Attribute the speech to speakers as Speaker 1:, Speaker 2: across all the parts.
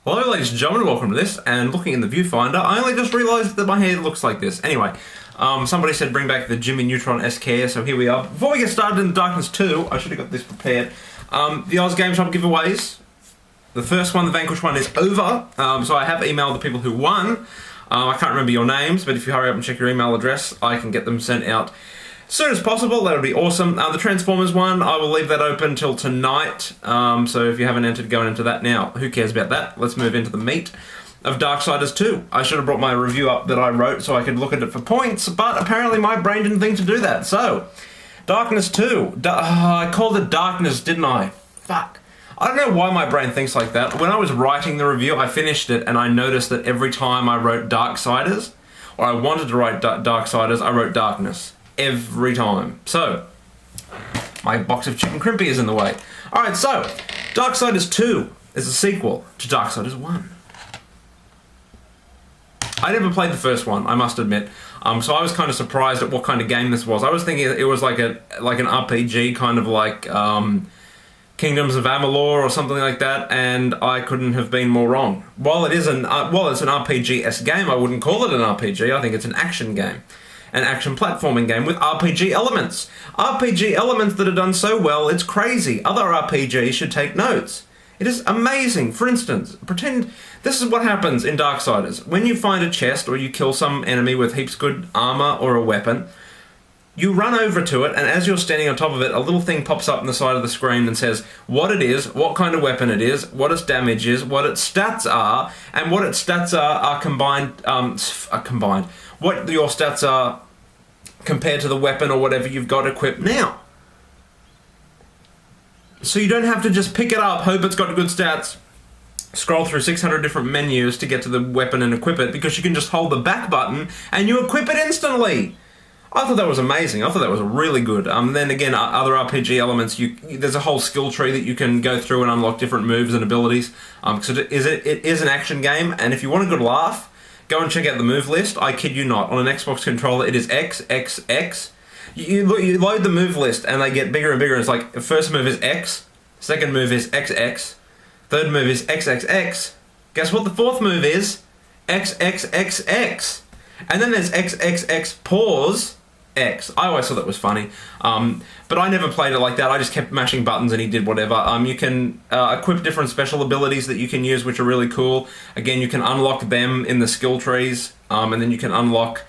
Speaker 1: Hello ladies and gentlemen, welcome to this, and looking in the viewfinder, I only just realised that my hair looks like this. Anyway, somebody said bring back the Jimmy Neutron-esque hair, so here we are. Before we get started in Darkness 2, I should have got this prepared. The Oz Game Shop giveaways. The first one, the Vanquish one, is over, so I have emailed the people who won. I can't remember your names, but if you hurry up and check your email address, I can get them sent out as soon as possible. That would be awesome. The Transformers one, I will leave that open till tonight, so if you haven't entered, go into that now. Who cares about that? Let's move into the meat of Darksiders 2. I should have brought my review up that I wrote so I could look at it for points, but apparently my brain didn't think to do that. So, Darkness 2. I called it Darkness, didn't I? Fuck. I don't know why my brain thinks like that. When I was writing the review, I finished it and I noticed that every time I wrote Darksiders, or I wanted to write Darksiders, I wrote Darkness. Every time. So, my box of chicken crimpy is in the way. Alright, so, Darksiders 2 is a sequel to Darksiders 1. I never played the first one, I must admit. So I was kind of surprised at what kind of game this was. I was thinking it was like an RPG, kind of like Kingdoms of Amalur or something like that, and I couldn't have been more wrong. While it's an RPG-esque game, I wouldn't call it an RPG. I think it's an action game. An action platforming game with RPG elements. RPG elements that are done so well, it's crazy. Other RPGs should take notes. It is amazing. For instance, pretend this is what happens in Darksiders. When you find a chest or you kill some enemy with heaps good armor or a weapon, you run over to it, and as you're standing on top of it, a little thing pops up on the side of the screen and says what it is, what kind of weapon it is, what its damage is, what its stats are, and what its stats are combined. What your stats are compared to the weapon or whatever you've got equipped now. So you don't have to just pick it up, hope it's got good stats, scroll through 600 different menus to get to the weapon and equip it, because you can just hold the back button and you equip it instantly. I thought that was amazing. I thought that was really good. Then again, other RPG elements, there's a whole skill tree that you can go through and unlock different moves and abilities. Because it is an action game, and if you want a good laugh, go and check out the move list. I kid you not. On an Xbox controller, it is XXX. You load the move list, and they get bigger and bigger. It's like, the first move is X, second move is XX, third move is XXX. Guess what the fourth move is? XXXX. And then there's XXX pause X. I always thought that was funny. But I never played it like that. I just kept mashing buttons and he did whatever. You can equip different special abilities that you can use, which are really cool. Again, you can unlock them in the skill trees, and then you can unlock,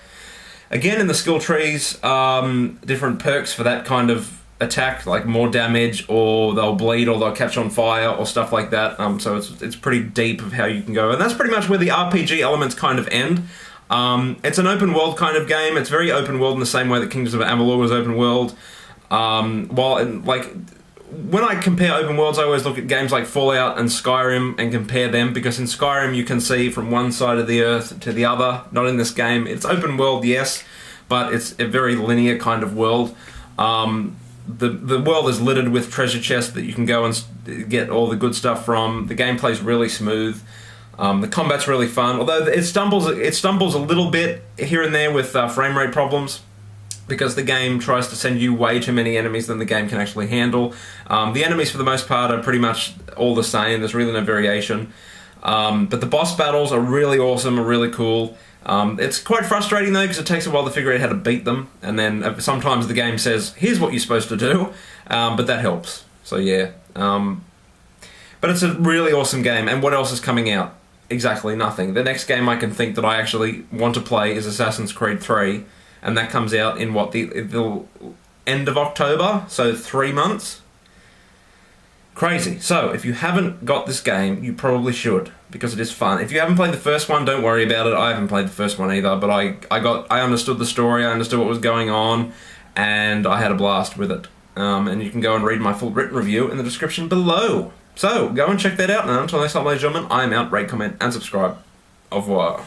Speaker 1: again in the skill trees, different perks for that kind of attack, like more damage, or they'll bleed, or they'll catch on fire, or stuff like that. So it's pretty deep of how you can go. And that's pretty much where the RPG elements kind of end. It's an open world kind of game. It's very open world in the same way that Kingdoms of Amalur was open world. When I compare open worlds, I always look at games like Fallout and Skyrim and compare them, because in Skyrim you can see from one side of the earth to the other. Not in this game. It's open world, yes, but it's a very linear kind of world. The world is littered with treasure chests that you can go and get all the good stuff from. The gameplay's really smooth. The combat's really fun, although it stumbles a little bit here and there with frame rate problems, because the game tries to send you way too many enemies than the game can actually handle. The enemies, for the most part, are pretty much all the same. There's really no variation. But the boss battles are really awesome, are really cool. It's quite frustrating, though, because it takes a while to figure out how to beat them, and then sometimes the game says, here's what you're supposed to do, but that helps. So, yeah. But it's a really awesome game, and what else is coming out? Exactly nothing. The next game I can think that I actually want to play is Assassin's Creed 3, and that comes out in the end of October, so 3 months. Crazy. So, if you haven't got this game, you probably should, because it is fun. If you haven't played the first one, don't worry about it. I haven't played the first one either, but I understood the story, I understood what was going on, and I had a blast with it. And you can go and read my full written review in the description below. So, go and check that out, and until next time, ladies and gentlemen, I am out. Rate, comment, and subscribe. Au revoir.